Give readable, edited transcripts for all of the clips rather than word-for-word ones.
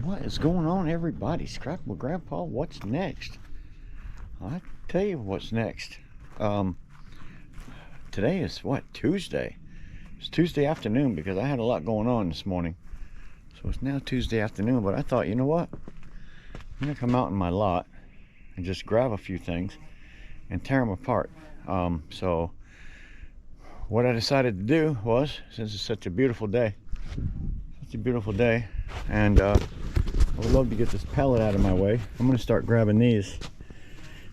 What is going on, everybody? Scrap with Grandpa, what's next? I'll tell you what's next. Today is what, Tuesday? It's Tuesday afternoon because I had a lot going on this morning. So it's now Tuesday afternoon, but I thought, you know what? I'm gonna come out in my lot and just grab a few things and tear them apart. So what I decided to do was, since it's such a beautiful day, and I would love to get this pallet out of my way, I'm going to start grabbing these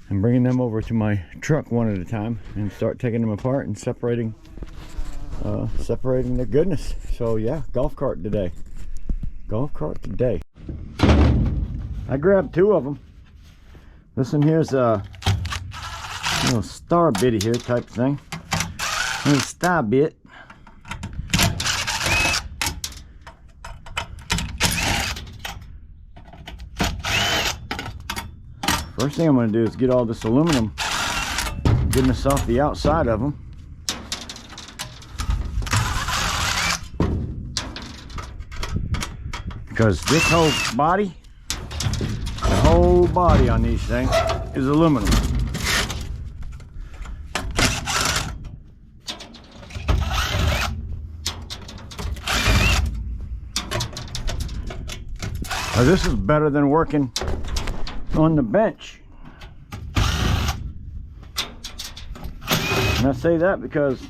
and bringing them over to my truck one at a time and start taking them apart and separating their goodness. So yeah, golf cart today. I grabbed two of them. This one here's a little star bitty here type thing. A little star bit. First thing I'm going to do is get all this aluminum goodness off the outside of them. Because this whole body, the whole body on these things is aluminum. Now this is better than working on the bench. And I say that because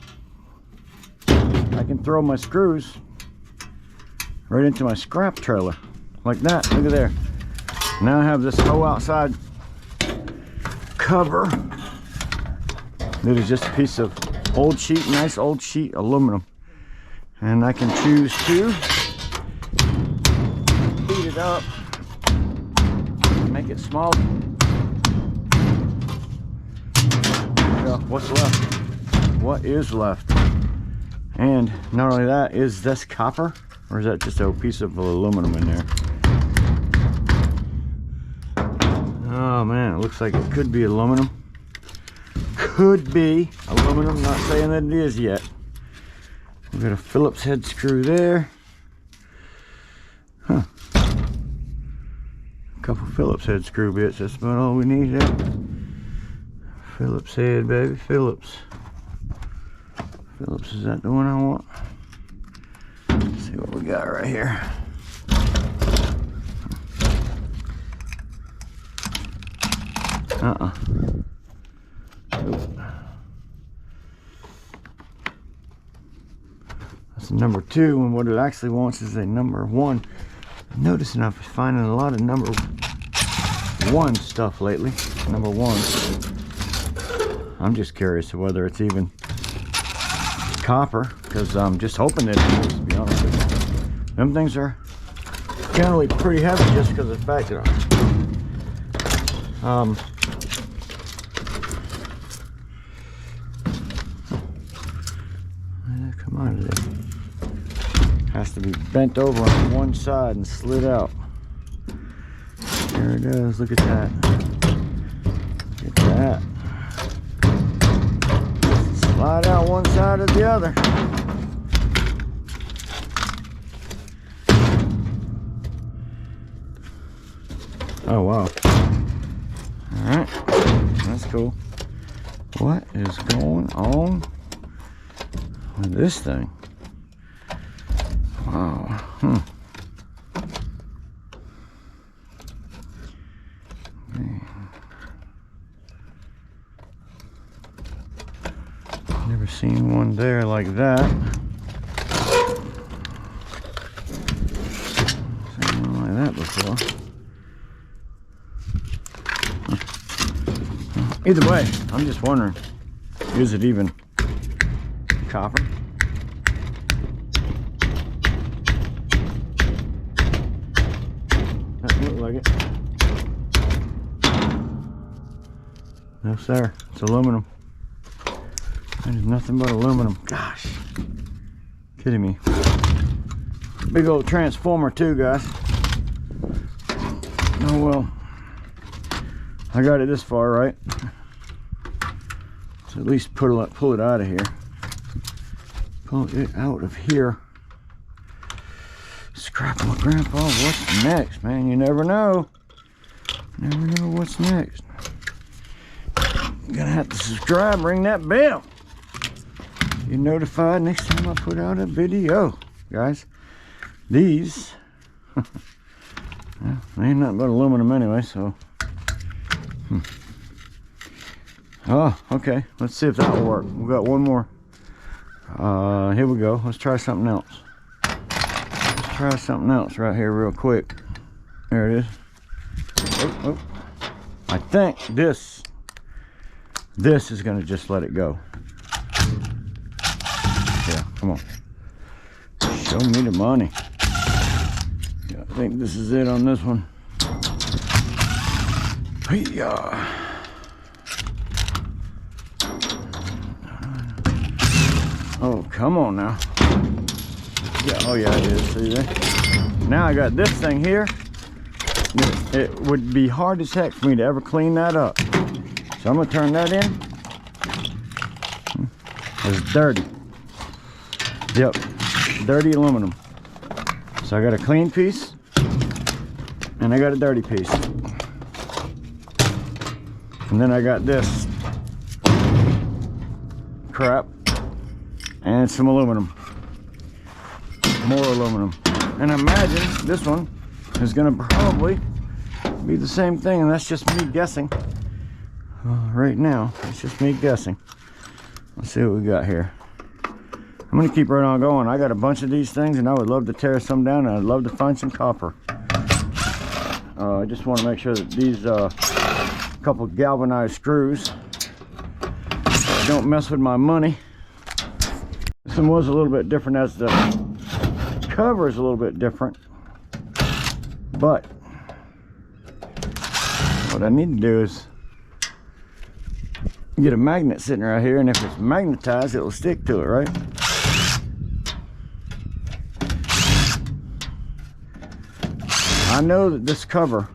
I can throw my screws right into my scrap trailer like that. Look at there. Now I have this whole outside cover that is just a piece of old sheet, nice old sheet aluminum, and I can choose to heat it up, make it small. So what's left? What is left? And not only that, is this copper or is that just a piece of aluminum in there? Oh man, it looks like it could be aluminum. Could be aluminum, not saying that it is yet. We've got a Phillips head screw there. Huh. A couple Phillips head screw bits, that's about all we need there. Phillips head, baby, Phillips. Phillips, is that the one I want? Let's see what we got right here. That's a number 2, and what it actually wants is a number 1. I'm noticing I'm finding a lot of number 1 stuff lately. Number 1. I'm just curious whether it's even copper, because I'm just hoping that it is, to be honest with you. Them things are generally pretty heavy just because of the fact that come out of there. Has to be bent over on one side and slid out. There it is. Look at that. Look at that. Slide out one side or the other. Oh wow. Alright. That's cool. What is going on with this thing? Wow. Never seen one there like that. Seen one like that before. Either way, I'm just wondering, is it even copper? Doesn't look like it. No sir, it's aluminum. That is nothing but aluminum. Gosh, kidding me. Big old transformer too, guys. Oh well, I got it this far, right? So at least pull it out of here. Pull it out of here. Crap, my grandpa, what's next, man? You never know. Never know what's next. You're gonna have to subscribe, ring that bell. You're notified next time I put out a video. Guys, these, well, they ain't nothing but aluminum anyway, so. Oh, okay, let's see if that'll work. We got one more. Here we go, let's try something else. Try something else right here real quick. There it is. Oh, oh. I think this is gonna just let it go. Yeah, come on. Show me the money. Yeah, I think this is it on this one. Hey-ya. Oh, come on now. Yeah, oh yeah, it is. See there? Now I got this thing here. It would be hard as heck for me to ever clean that up. So I'm gonna turn that in. It's dirty. Yep, dirty aluminum. So I got a clean piece and I got a dirty piece. And then I got this crap and some aluminum. More aluminum. And imagine this one is gonna probably be the same thing, and that's just me guessing. Right now, it's just me guessing. Let's see what we got here. I'm gonna keep right on going. I got a bunch of these things and I would love to tear some down, and I'd love to find some copper. I just want to make sure that these couple galvanized screws don't mess with my money. This one was a little bit different, as the cover is a little bit different, but what I need to do is get a magnet sitting right here, and if it's magnetized, it'll stick to it, right? I know that this cover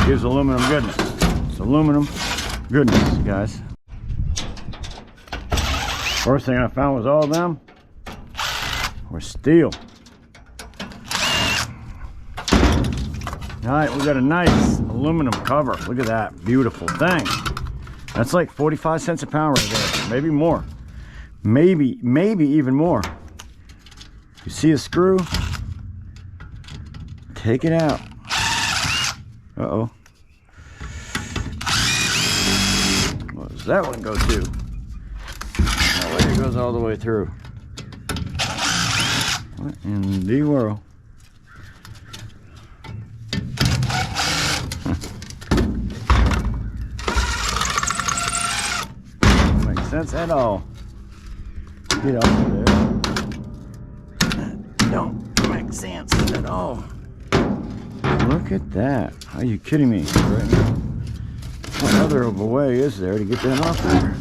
is aluminum goodness. It's aluminum goodness, guys. First thing I found was all of them were steel. All right, we got a nice aluminum cover. Look at that beautiful thing. That's like 45 cents a pound right there, maybe more, maybe even more. You see a screw, take it out. Uh-oh. What does that one go to? Oh, it goes all the way through. What in the world? Don't make sense at all. Get off of there. That don't make sense at all. Look at that. Are you kidding me right now? What other of a way is there to get that off there?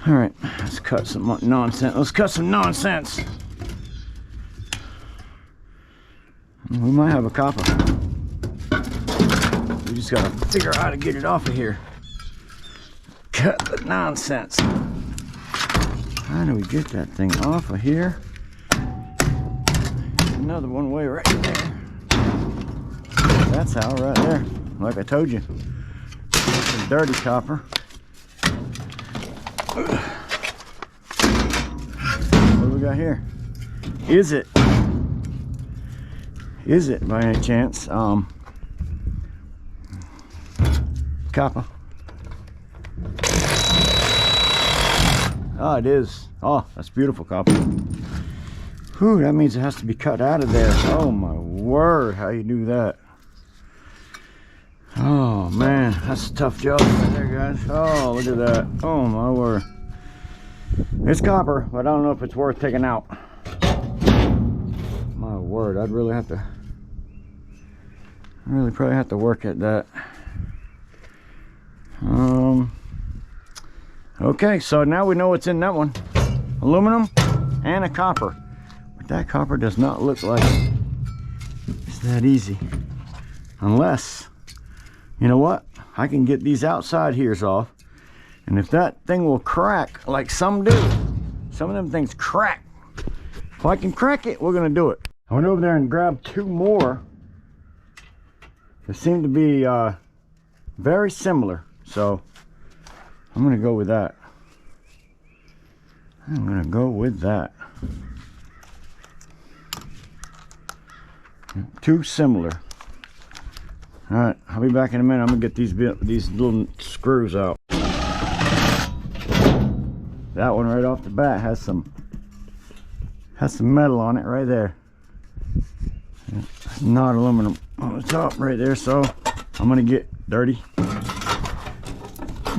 All right, let's cut some nonsense. Let's cut some nonsense. We might have a copper. We just gotta figure out how to get it off of here. Cut the nonsense. How do we get that thing off of here? Another one way right there. That's how, right there. Like I told you. Some dirty copper. What do we got here? Is it by any chance copper? Oh, it is. Oh, that's beautiful copper. Whew, that means it has to be cut out of there. Oh my word, how you do that? Oh man, that's a tough job right there, guys. Oh, look at that. Oh my word. It's copper, but I don't know if it's worth taking out. My word, I'd really probably have to work at that. Okay, so now we know what's in that one. Aluminum and a copper. But that copper does not look like it's that easy. Unless, you know what? I can get these outside here's off. And if that thing will crack like some do, some of them things crack If I can crack it, we're gonna do it. I went over there and grabbed 2 more. They seem to be very similar, so I'm gonna go with that. I'm gonna go with that. 2 similar. All right, I'll be back in a minute. I'm gonna get these little screws out. That one right off the bat has some metal on it right there. It's not aluminum on the top right there, so I'm gonna get dirty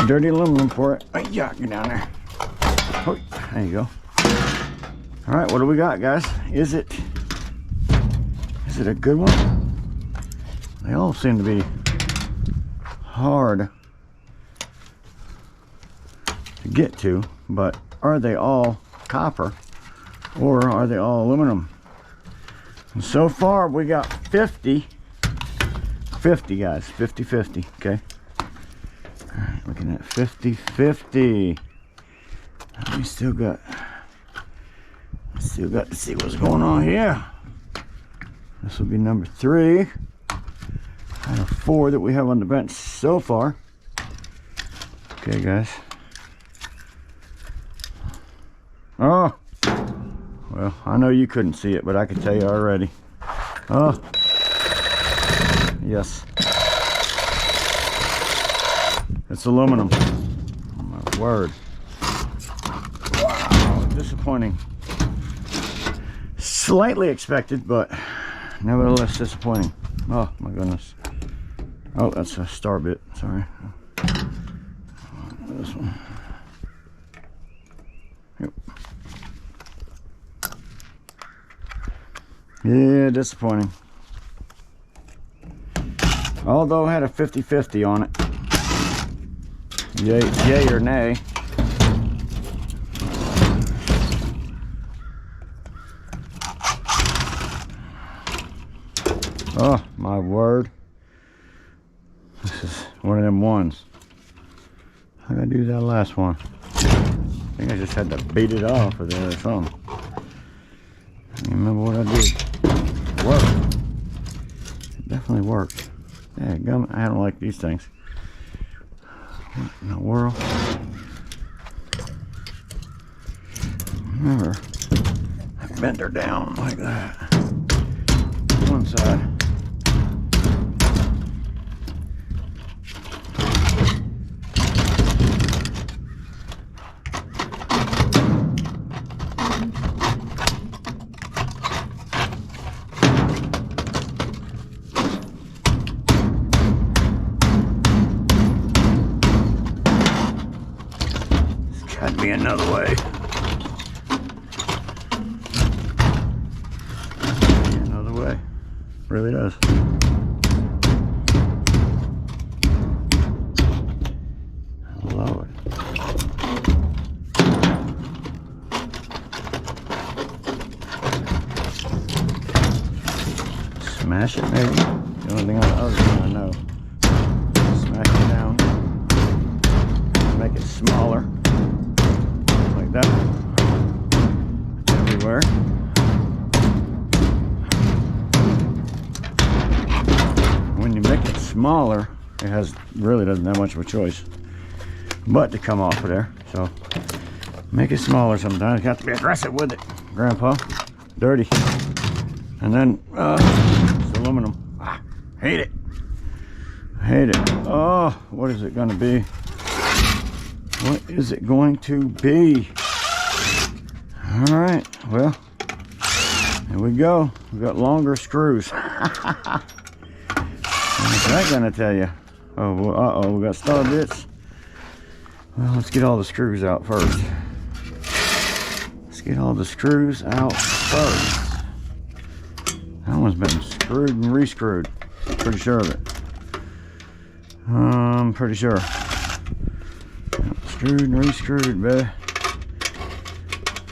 aluminum for it. Oh, yeah, get down there. Oh, there you go. All right, what do we got, guys? Is it a good one? They all seem to be hard to get to, but are they all copper or are they all aluminum? And so far we got 50 guys, 50-50. Okay, all right, looking at 50-50. We still got to see what's going on here. This will be number 3 out of 4 that we have on the bench so far. Okay, guys. Oh, well, I know you couldn't see it, but I can tell you already. Oh, yes, it's aluminum. Oh, my word. Wow, disappointing. Slightly expected, but nevertheless disappointing. Oh my goodness. Oh, that's a star bit. Sorry. This one. Yep. Yeah, disappointing. Although I had a 50-50 on it. Yay or nay. Oh my word. This is one of them ones. How did I do that last one? I think I just had to beat it off of there or something. I don't remember what I did. It worked. It definitely worked. Yeah, I don't like these things. What in the world? Remember, I bent her down like that. One side. Got to be another way. Another way. Really does. I love it. Smash it, maybe. The only thing I was gonna know. Smash it down. Make it smaller. Like that. Everywhere. When you make it smaller, it really doesn't have much of a choice but to come off of there. So make it smaller sometimes. You have to be aggressive with it, Grandpa. Dirty. And then it's aluminum. Hate it. Hate it. Oh, what is it going to be? What is it going to be? All right, well, here we go. We got longer screws. What's that gonna tell you? Oh, well, uh-oh, we got star bits. Well, let's get all the screws out first. Let's get all the screws out first. That one's been screwed and re-screwed. Pretty sure of it. I'm pretty sure. Screwed and re-screwed, baby.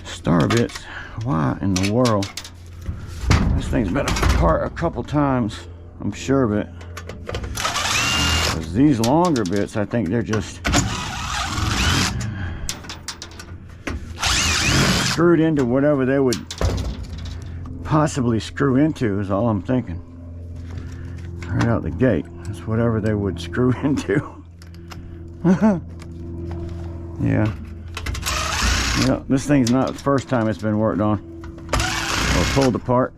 Star bits. Why in the world? This thing's been apart a couple times. I'm sure of it. Because these longer bits, I think they're just screwed into whatever they would possibly screw into is all I'm thinking. Right out the gate. It's whatever they would screw into. Yeah. Yeah, this thing's not the first time it's been worked on or pulled apart.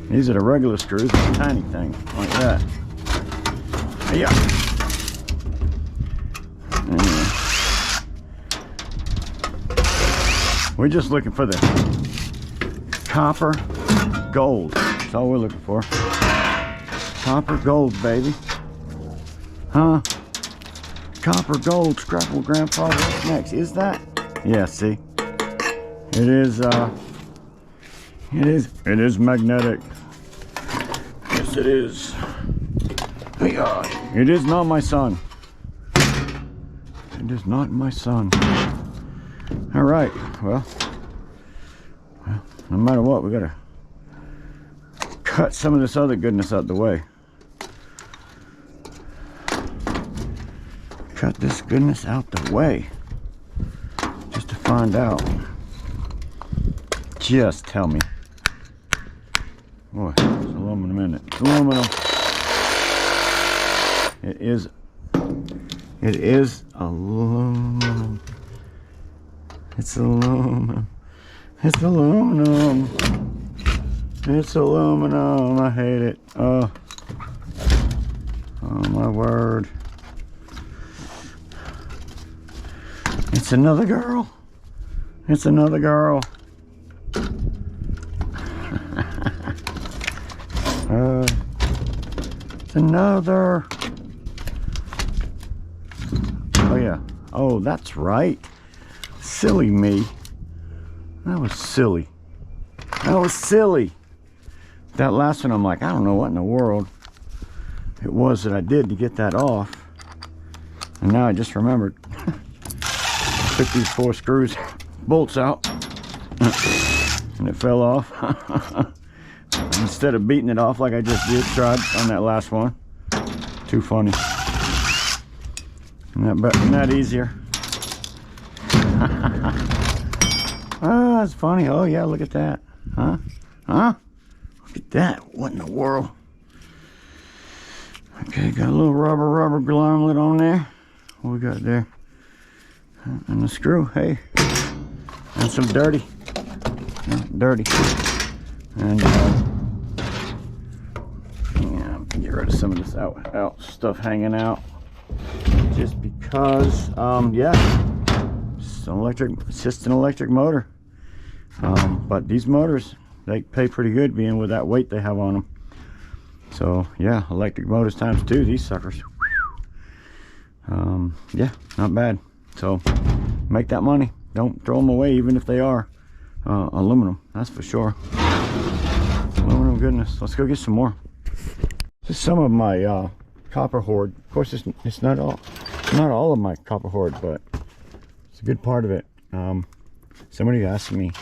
These are the regular screws, the tiny thing, like that. Yeah. Anyway. We're just looking for the copper gold. That's all we're looking for. Copper gold, baby. Huh? Copper gold, Scrapple Grandfather. What's next? Is that? Yeah, see? It is, it is magnetic. Yes, it is. It is not my son. It is not my son. All right, well, no matter what, we gotta cut some of this other goodness out the way. Cut this goodness out the way, just to find out. Just tell me. Boy, it's aluminum in it. It's aluminum. It is aluminum. It's aluminum. It's aluminum. It's aluminum. I hate it. Oh my word. It's another girl. It's another girl. It's another. Oh yeah. Oh, that's right. Silly me. That was silly. That was silly. That last one, I'm like, I don't know what in the world it was that I did to get that off. And now I just remembered. Took these 4 screws, bolts out, and it fell off. Instead of beating it off like I just tried on that last one. Too funny. Isn't that easier? Oh, that's funny. Oh yeah, look at that. Huh? Huh? Look at that. What in the world? Okay, got a little rubber glomelet on there. What we got there? And the screw, hey. And some dirty. Yeah, dirty. And yeah, get rid of some of this out stuff hanging out. Just because, yeah, it's just an electric motor. But these motors, they pay pretty good being with that weight they have on them. So yeah, electric motors times 2, these suckers. Yeah, not bad. So make that money. Don't throw them away, even if they are aluminum. That's for sure. Aluminum goodness. Let's go get some more. This is some of my copper hoard. Of course, it's not all of my copper hoard, but it's a good part of it. Somebody asked me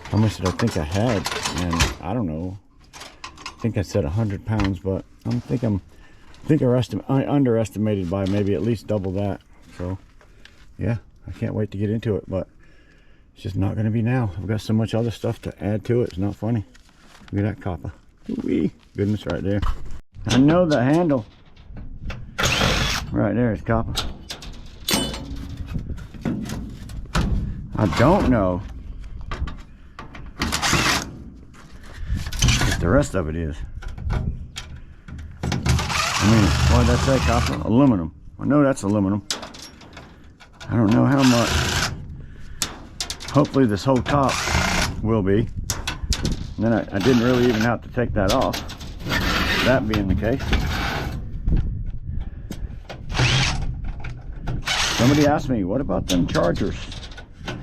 how much did I think I had, and I don't know. I think I said 100 pounds, but I underestimated by maybe at least double that. So yeah, I can't wait to get into it, but it's just not going to be now. I've got so much other stuff to add to it. It's not funny. Look at that copper. Ooh-wee. Goodness, right there. I know the handle. Right there is copper. I don't know what the rest of it is. I mean, what did that say? Copper? Aluminum. I know that's aluminum. I don't know how much. Hopefully this whole top will be. And then I didn't really even have to take that off. That being the case. Somebody asked me, what about them chargers? So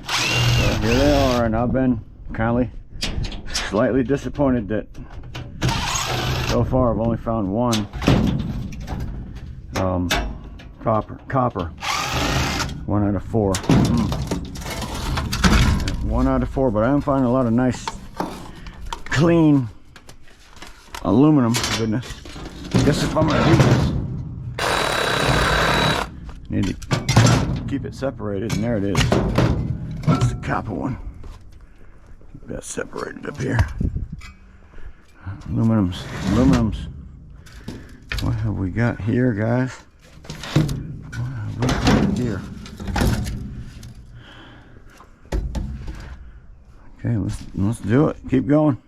here they are, and I've been kindly slightly disappointed that so far I've only found one copper. 1 out of 4. 1 out of 4, but I am finding a lot of nice clean aluminum goodness. I guess if I'm gonna do this, need to keep it separated, and there it is. That's the copper one. got separated up here. Aluminums. What have we got here, guys? What have we got here? Okay, let's do it. Keep going.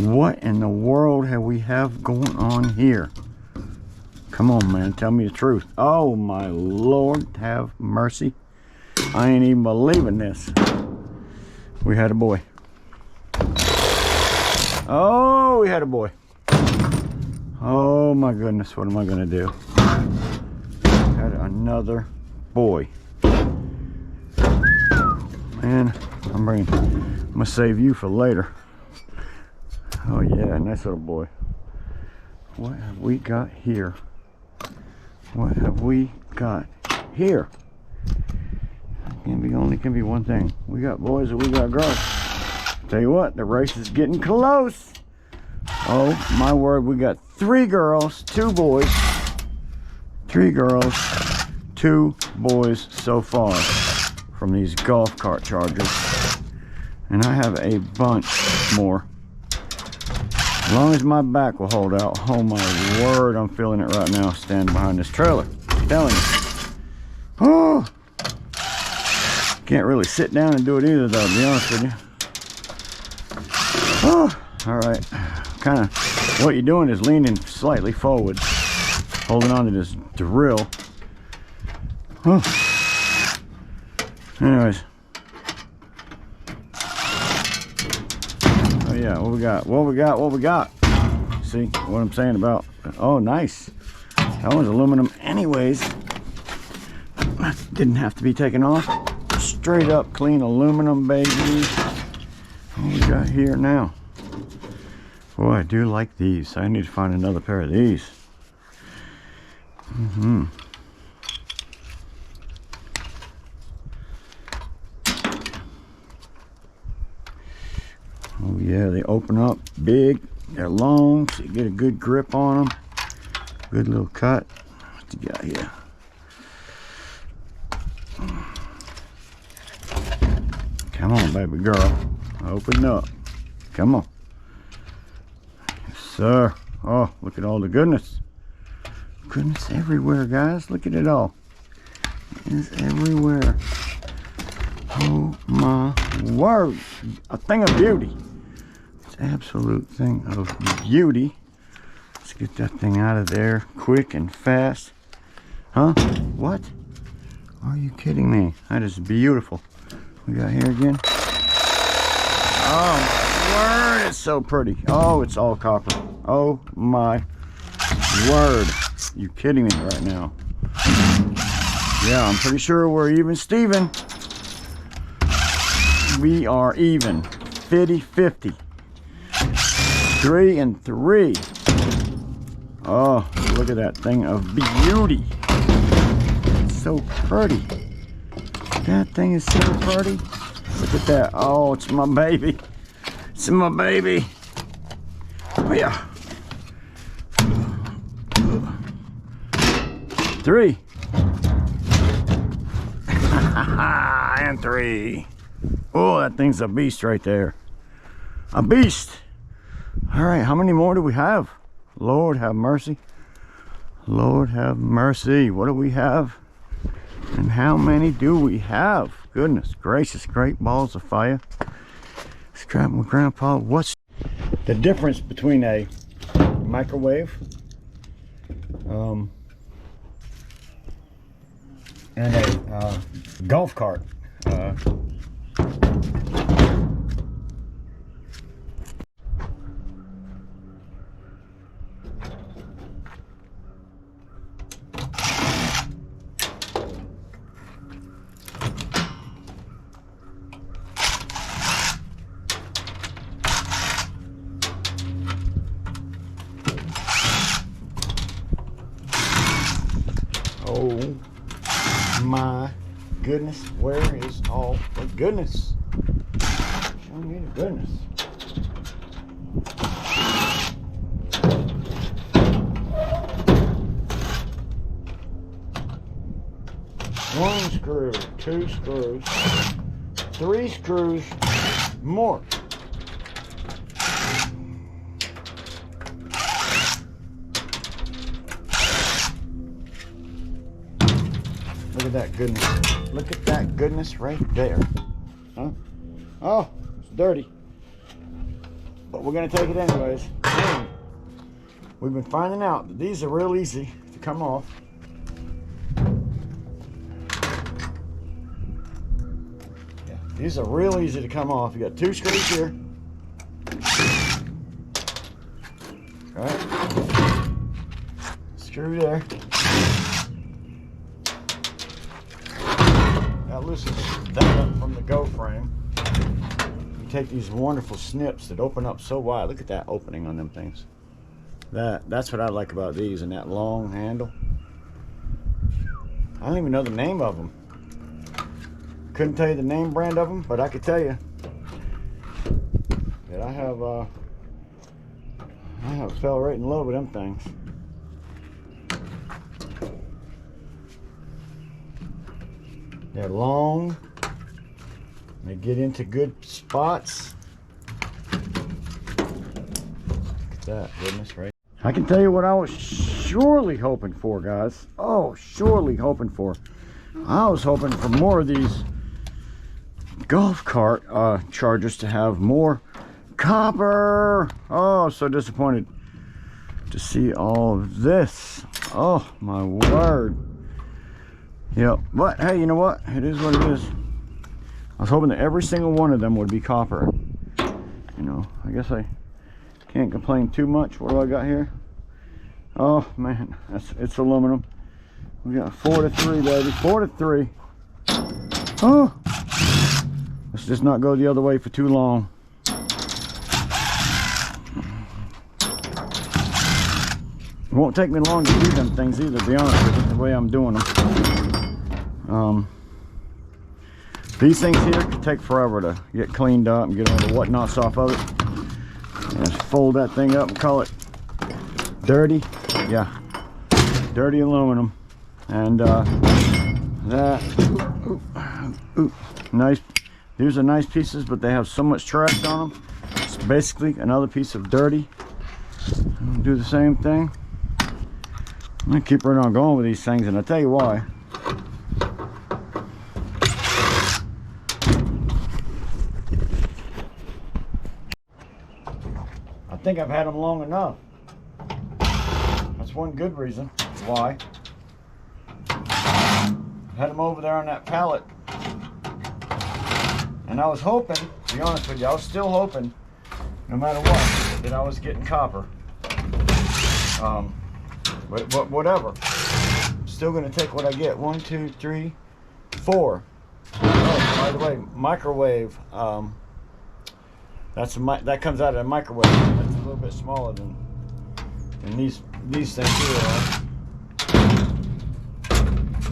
What in the world have we going on here? Come on, man, tell me the truth. Oh my Lord, have mercy. I ain't even believing this. We had a boy. Oh, we had a boy. Oh my goodness, what am I gonna do? Had another boy. Man, I'm gonna save you for later. Oh yeah, nice little boy. What have we got here? What have we got here? Only can be one thing. We got boys or we got girls. Tell you what, the race is getting close. Oh my word, we got 3 girls, 2 boys. 3 girls, 2 boys so far from these golf cart chargers. And I have a bunch more. As long as my back will hold out. Oh my word, I'm feeling it right now standing behind this trailer. I'm telling you. Oh, can't really sit down and do it either though, to be honest with you. Oh, all right. Kind of what you're doing is leaning slightly forward, holding on to this drill. Oh. Anyways. Oh yeah, what we got? See what I'm saying about, oh nice. That one's aluminum anyways. Didn't have to be taken off. Straight up clean aluminum, baby. What we got here now? Boy, I do like these. I need to find another pair of these. Oh yeah, they open up big. They're long, so you get a good grip on them. Good little cut. What you got here? Come on, baby girl. Open up. Come on. Yes, sir. Oh, look at all the goodness. Goodness everywhere, guys. Look at it all. It is everywhere. Oh my word. A thing of beauty. It's an absolute thing of beauty. Let's get that thing out of there quick and fast. Huh? What? Are you kidding me? That is beautiful. We got here again. Oh my word, it's so pretty. Oh, it's all copper. Oh my word. You kidding me right now? Yeah, I'm pretty sure we're even Steven. We are even. 50-50. 3 and 3. Oh, look at that thing of beauty. It's so pretty. That thing is so pretty. Look at that. Oh, it's my baby. It's my baby. Oh yeah. 3. And 3. Oh, that thing's a beast right there. A beast. All right, how many more do we have? Lord have mercy. Lord have mercy. What do we have? And how many do we have? Goodness gracious, great balls of fire. Scrap my grandpa. What's the difference between a microwave and a golf cart? Oh my goodness, where is all the goodness? Show me the goodness. One screw, two screws, three screws more. Look at that goodness. Look at that goodness right there. Huh? Oh, it's dirty. But we're going to take it anyways. We've been finding out that these are real easy to come off. Yeah, these are real easy to come off. You got two screws here. Alright. Screw there. That loosens that up from the go frame. You take these wonderful snips that open up so wide. Look at that opening on them things. That's what I like about these, and that long handle. I don't even know the name of them. Couldn't tell you the name brand of them, but I could tell you that I have fell right in love with them things. They're long. They get into good spots. Look at that goodness, right? I can tell you what I was surely hoping for, guys. Oh, surely hoping for. I was hoping for more of these golf cart chargers to have more copper. Oh, so disappointed to see all of this. Oh, my word. Yep, but hey, you know what? It is what it is. I was hoping that every single one of them would be copper. You know, I guess I can't complain too much. What do I got here? Oh man, it's aluminum. We got 4 to 3, baby. 4 to 3. Oh, let's just not go the other way for too long. It won't take me long to do them things either, to be honest with you, the way I'm doing them. These things here could take forever to get cleaned up and get all the whatnots off of it. And just fold that thing up and call it dirty. Yeah, dirty aluminum. And that, nice. These are nice pieces, but they have so much trash on them. It's basically another piece of dirty. Do the same thing. I'm gonna keep right on going with these things, and I'll tell you why. I think I've had them long enough. That's one good reason why. I've had them over there on that pallet, and I was hoping, to be honest with you, I was still hoping, no matter what, that I was getting copper. But whatever. I'm still gonna take what I get. 1, 2, 3, 4. Oh, by the way, microwave. That comes out of a microwave. That's a little bit smaller than these things here are.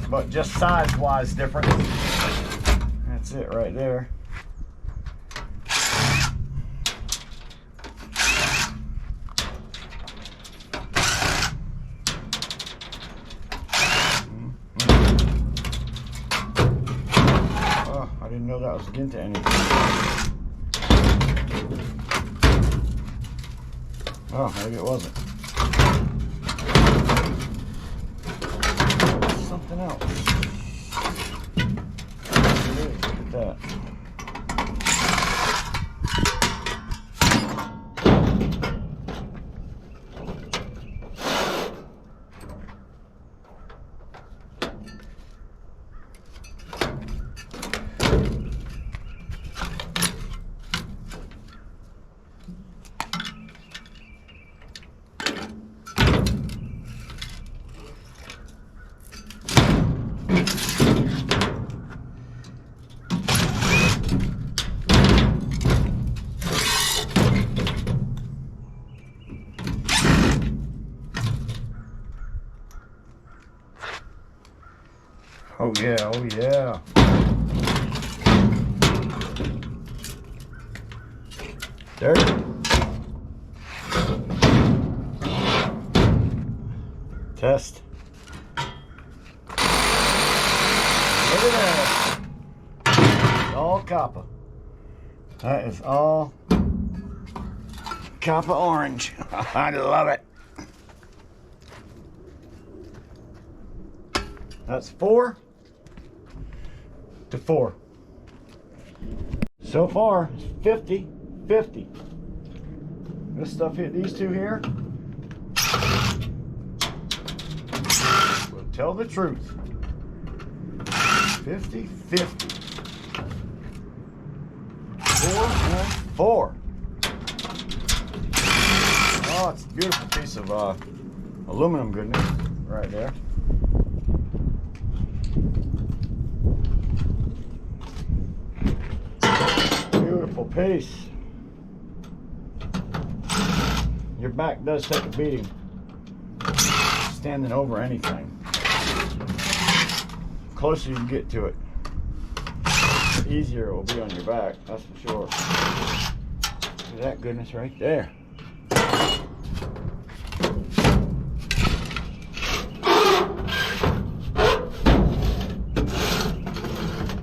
But just size-wise different. That's it right there. Oh, I didn't know that was into anything. Oh, maybe it wasn't. Something else. Look at that. Oh yeah, oh yeah. Dirty. Test. Look at that. It's all copper. That is all copper orange. I love it. That's 4 to 4. So far, it's 50-50. This stuff hit these two here. We'll tell the truth. 50-50. 4 and 4. Oh, it's a beautiful piece of aluminum goodness right there. Beautiful piece. Your back does take a beating standing over anything. The closer you get to it, the easier it will be on your back, that's for sure. Look at that goodness right there.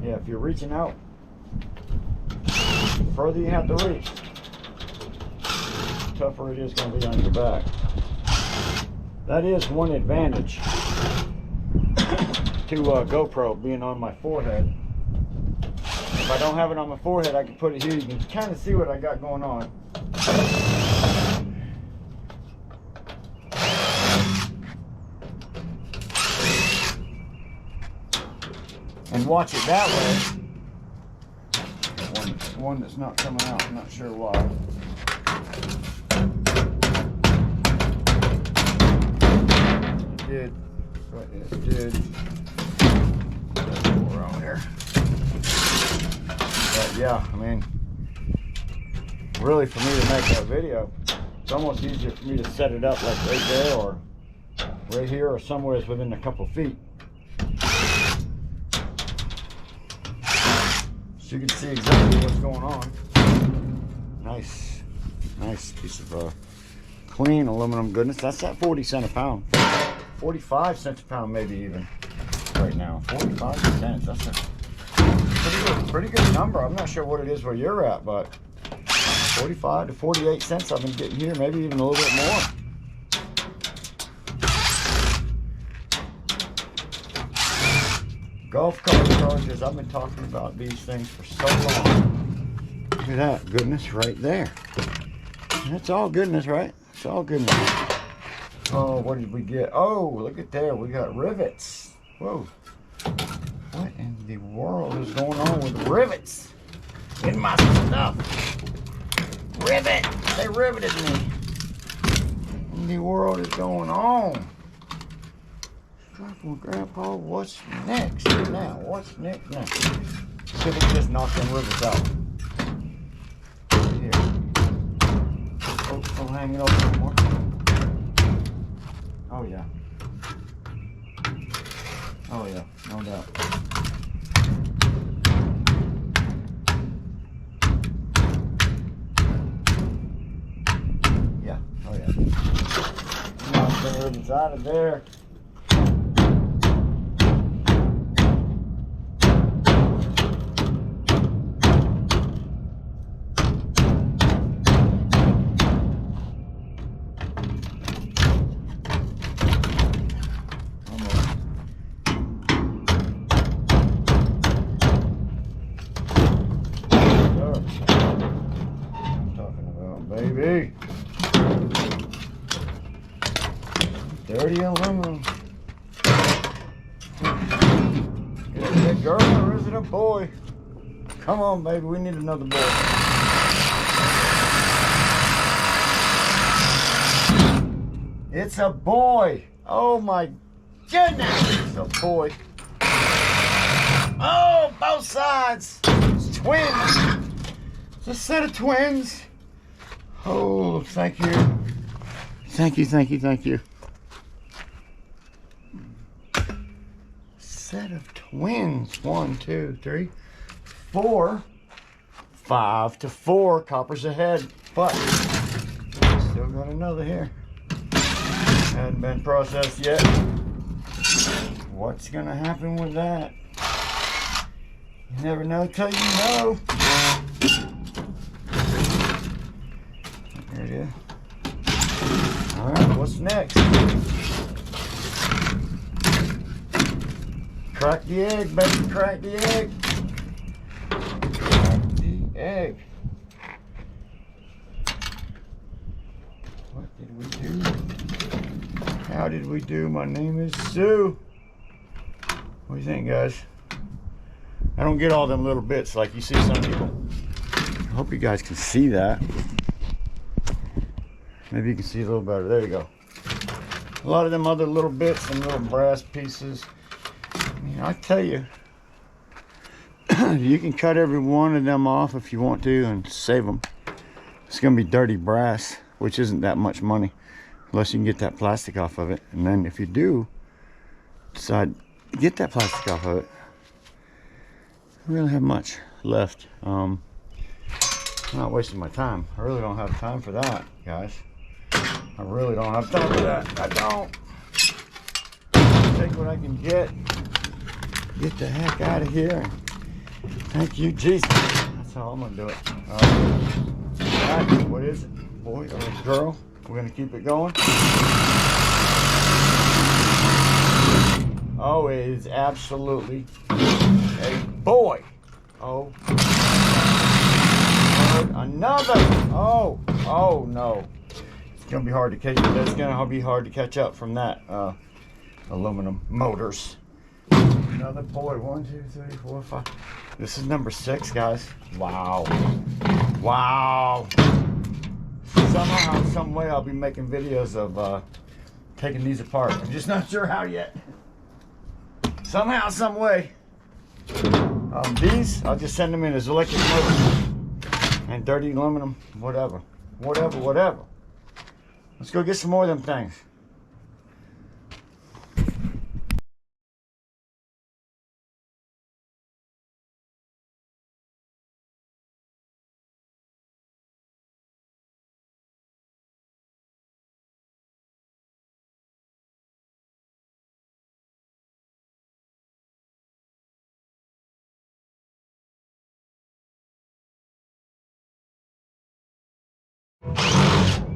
Yeah, if you're reaching out, the further you have to reach, the tougher it is going to be on your back. That is one advantage to GoPro being on my forehead. If I don't have it on my forehead, I can put it here. You can kind of see what I got going on. And watch it that way. One that's not coming out, I'm not sure why. It did, but it did. There's more wrong there. But yeah, I mean, really for me to make that video, it's almost easier for me to set it up like right there or right here or somewhere within a couple feet. So you can see exactly what's going on. Nice piece of clean aluminum goodness. That's at 40 cents a pound. 45 cents a pound maybe even right now. 45 cents. That's a pretty good number. I'm not sure what it is where you're at, but 45 to 48 cents I've been getting here, maybe even a little bit more. Golf cart chargers, I've been talking about these things for so long. Look at that goodness right there. That's all goodness, right? It's all goodness. Oh, what did we get? Oh, look at there. We got rivets. Whoa. What in the world is going on with rivets in my stuff? Rivet! They riveted me. What in the world is going on? From Grandpa, what's next now? What's next now? See if we can just knock them rivets out. Here. Oh, don't hang it over anymore. Oh yeah. Oh yeah, no doubt. Yeah, oh yeah. Knock the rivets out of there. Baby, dirty aluminum. Is it a girl or is it a boy? Come on, baby, we need another boy. It's a boy. Oh my goodness, it's a boy. Oh, both sides. It's twins. It's a set of twins. Oh, thank you. Thank you, thank you, thank you. set of twins. 1, 2, 3, 4. 5 to 4 coppers ahead, but still got another here. Hadn't been processed yet. What's gonna happen with that? You never know till you know. There it is. All right, what's next? Crack the egg, baby, crack the egg. Crack the egg. What did we do? How did we do? My name is Sue. What do you think, guys? I don't get all them little bits like you see some people. I hope you guys can see that. Maybe you can see a little better. There you go. A lot of them other little bits and little brass pieces. I mean, I tell you, you can cut every one of them off if you want to and save them. It's going to be dirty brass, which isn't that much money unless you can get that plastic off of it. And then if you do decide to get that plastic off of it, I really have much left. I'm not wasting my time. I really don't have time for that, guys. I really don't have time for that. I don't. Take what I can get the heck out of here. Thank you, Jesus. That's how I'm gonna do it. All right, what is it, boy or girl? We're gonna keep it going. Oh, it is absolutely a boy. Oh, another. Oh no. It's gonna be hard to catch. That's gonna be hard to catch up from that aluminum motors. Another boy. 1, 2, 3, 4, 5. This is number 6, guys. Wow. Wow. Somehow, some way, I'll be making videos of taking these apart. I'm just not sure how yet. Somehow, some way. These, I'll just send them in as electric motors and dirty aluminum, whatever. Let's go get some more of them things.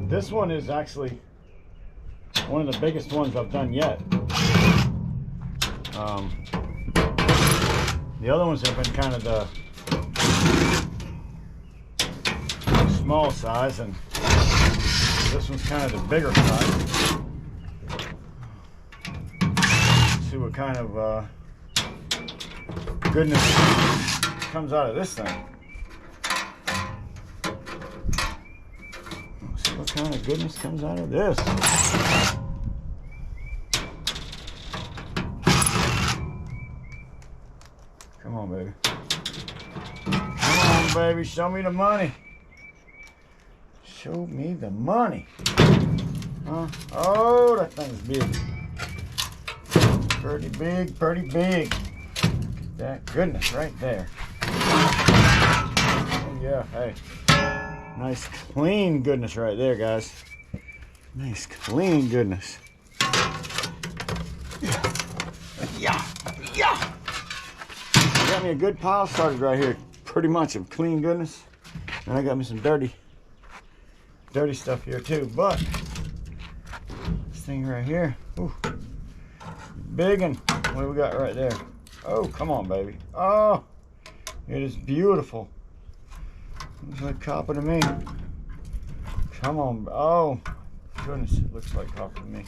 This one is actually one of the biggest ones I've done yet. The other ones have been kind of the small size, and this one's kind of the bigger size. Let's see what kind of goodness comes out of this thing. What kind of goodness comes out of this? Come on, baby. Come on, baby. Show me the money. Show me the money. Huh? Oh, that thing's big. Pretty big, pretty big. That goodness right there. Oh, yeah, hey. Nice clean goodness right there, guys. Nice clean goodness. Yeah. I got me a good pile started right here. Pretty much of clean goodness. And I got me some dirty stuff here too. But this thing right here, ooh, big one. What do we got right there? Oh, come on, baby. Oh, it is beautiful. Looks like copper to me. Come on. Oh, goodness. It looks like copper to me.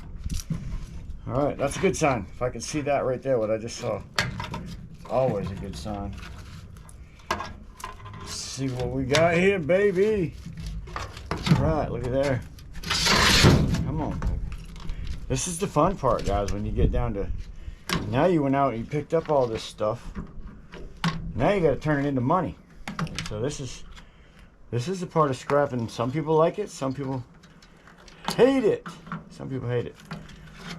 All right. That's a good sign. If I can see that right there, what I just saw. Always a good sign. Let's see what we got here, baby. All right. Look at there. Come on, baby. This is the fun part, guys, when you get down to... Now you went out and you picked up all this stuff. Now you got to turn it into money. So this is the part of scrapping. Some people like it. Some people hate it.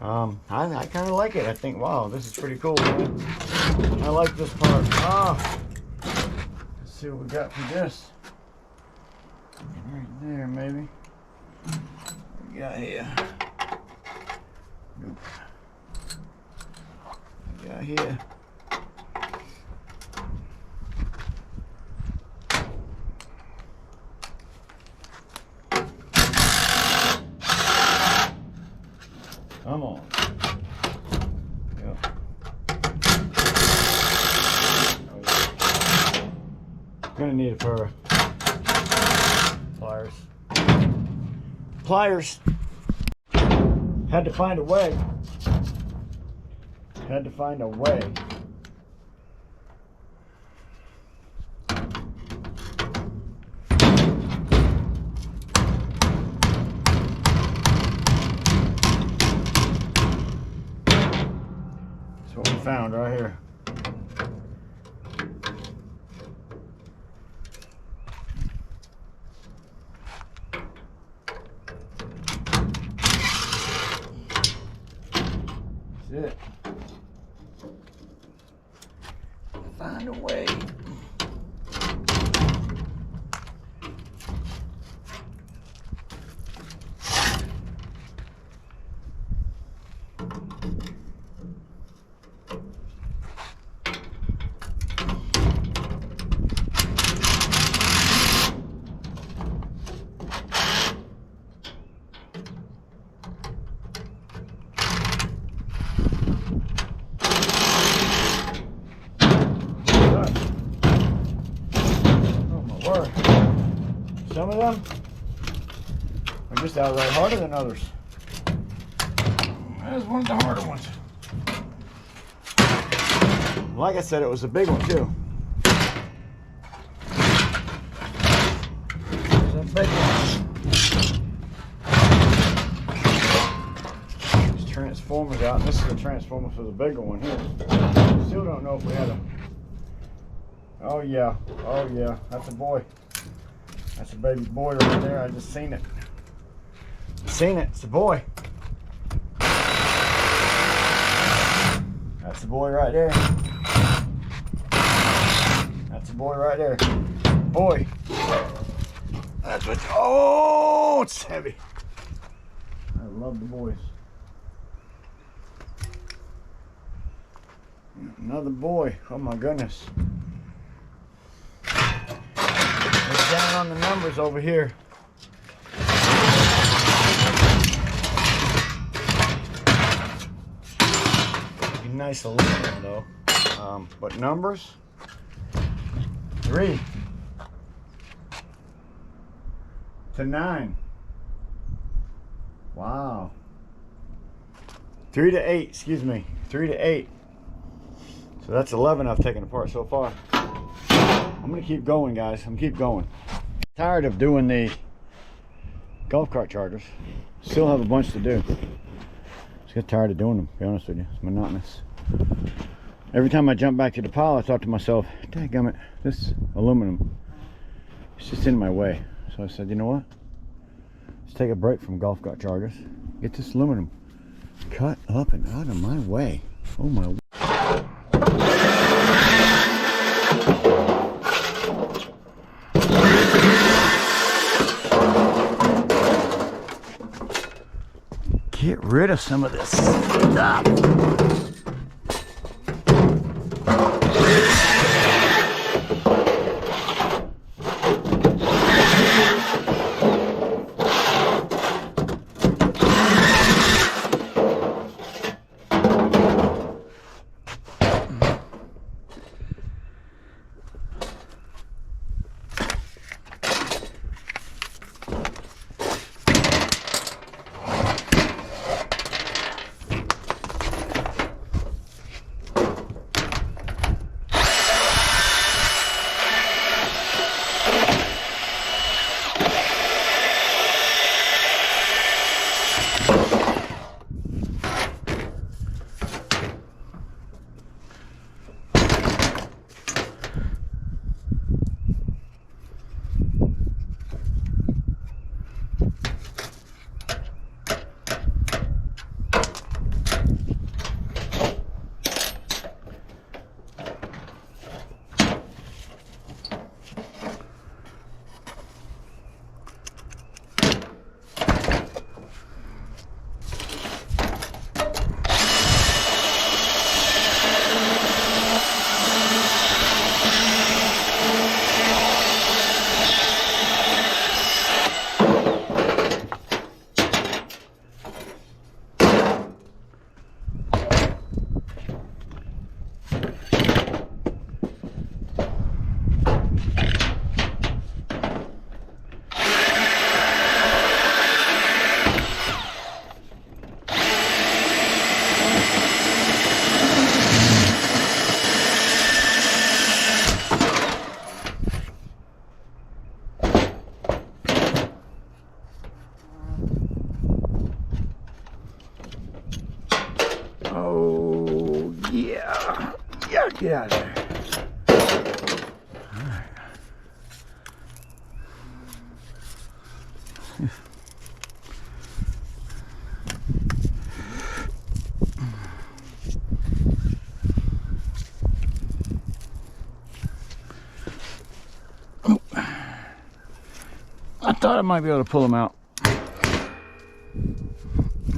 I kind of like it. I think, wow, this is pretty cool, man. I like this part. Let's see what we got for this. Right there, maybe. What we got here? Nope. What we got here? Come on. Yep. Gonna need a pair of pliers. Pliers. Had to find a way. Had to find a way. That's what we found right here. That's it. Find a way. Some of them are just outright harder than others. That was one of the harder ones. Like I said, it was a big one too. It was a big one. These transformers out, and this is the transformer for the bigger one here. Still don't know if we had a. Oh yeah, that's a boy. That's a baby boy right there. I just seen it. Seen it. It's a boy. That's a boy right there. That's a boy right there. Boy. That's what. Oh, it's heavy. I love the boys. Another boy. Oh my goodness. Down on the numbers over here. Nice aluminum though. But numbers 3 to 9. Wow. 3 to 8, excuse me. 3 to 8. So that's 11 I've taken apart so far. I'm gonna keep going, guys. I'm keep going. Tired of doing the golf cart chargers. Still have a bunch to do. Just get tired of doing them, to be honest with you. It's monotonous. Every time I jump back to the pile, I thought to myself, dadgummit, this aluminum, it's just in my way. So I said, you know what? Let's take a break from golf cart chargers. Get this aluminum cut up and out of my way. Oh my. Get rid of some of this stuff. Get out of there. Alright. I thought I might be able to pull them out.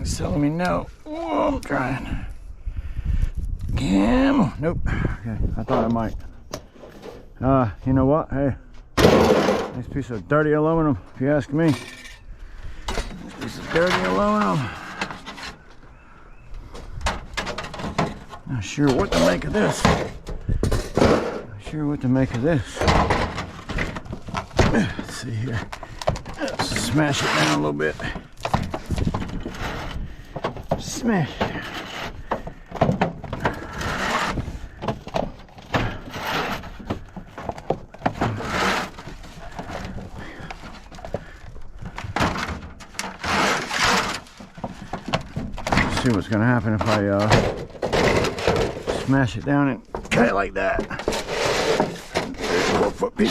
It's telling me no. Whoa, I'm trying. Come on. Nope. Okay, I thought I might. You know what? Hey, nice piece of dirty aluminum, if you ask me. Nice piece of dirty aluminum. Not sure what to make of this. Not sure what to make of this. Let's see here. Let's smash it down a little bit. Smash it. See what's going to happen if I smash it down and cut it like that. There's a 4-foot piece.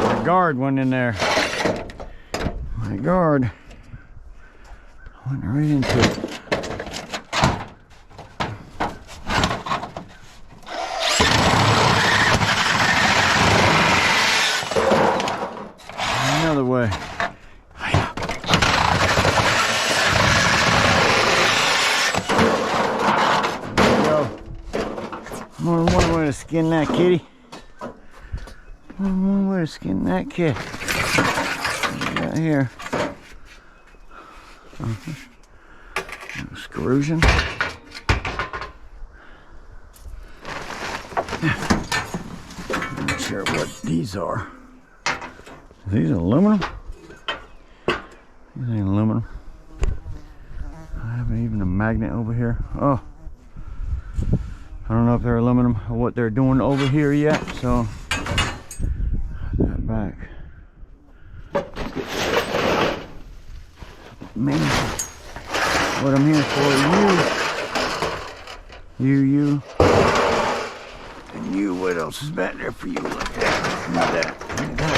My guard went in there. My guard went right into it. Another way. There we go. More than one way to skin that kitty. One way to skin that kid. What we got here? Excursion. Not sure what these are. Are these aluminum? These ain't aluminum. I haven't even a magnet over here. Oh, I don't know if they're aluminum or what they're doing over here yet. So put that back. Man, what I'm here for, you, and you. What else is back there for you? Look at that. Look at that.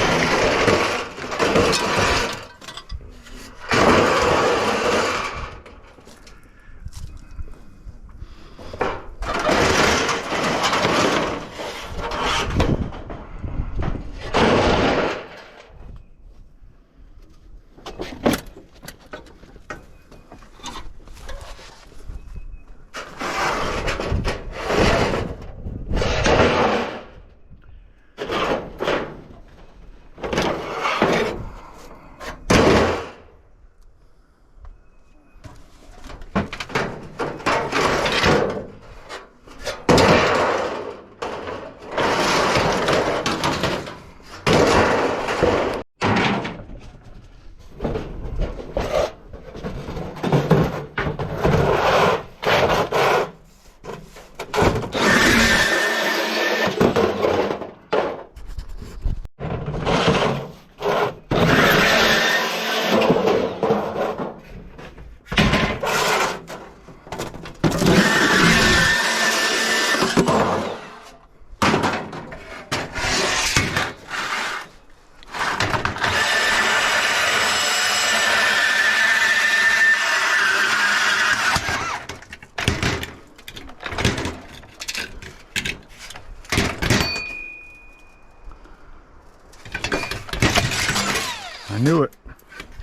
I knew it.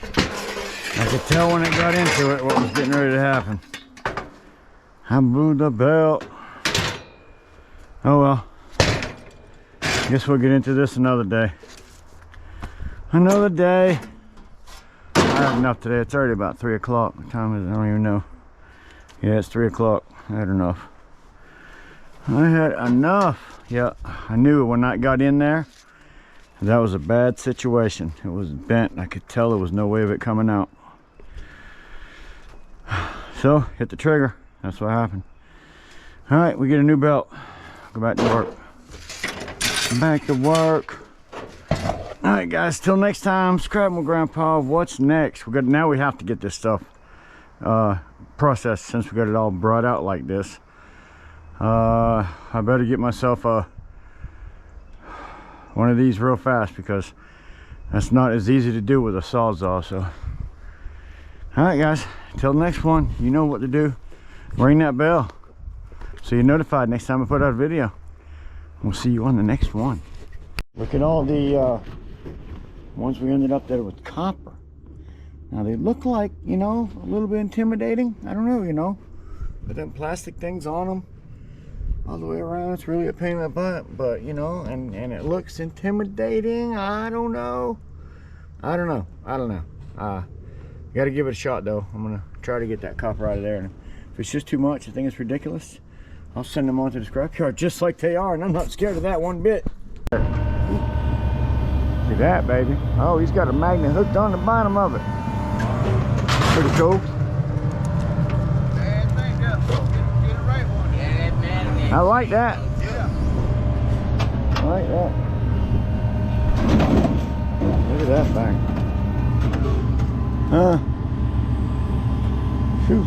I could tell when it got into it what was getting ready to happen. I blew the belt. Oh well. Guess we'll get into this another day. Another day. I had enough today. It's already about 3 o'clock. What time is it? I don't even know. Yeah, it's 3 o'clock. I had enough. I had enough. Yeah, I knew when I got in there, that was a bad situation. It was bent. I could tell there was no way of it coming out. So, hit the trigger. That's what happened. All right, we get a new belt. Go back to work. Back to work. All right, guys, till next time, subscribe my grandpa. What's next? Now we have to get this stuff processed since we got it all brought out like this. I better get myself one of these real fast, because that's not as easy to do with a sawzall. So all right, guys, till the next one, you know what to do. Ring that bell so you're notified next time I put out a video. We'll see you on the next one. Look at all the ones we ended up there with copper. Now they look like, you know, a little bit intimidating. I don't know, you know, but them plastic things on them all the way around, it's really a pain in the butt. But you know, and it looks intimidating. I don't know. You gotta give it a shot though. I'm gonna try to get that copper out of there, and if it's just too much, I think it's ridiculous, I'll send them on to the scrapyard just like they are, and I'm not scared of that one bit. Look at that, baby. Oh, he's got a magnet hooked on the bottom of it. Pretty cool. I like that. I like that. Look at that thing. Phew.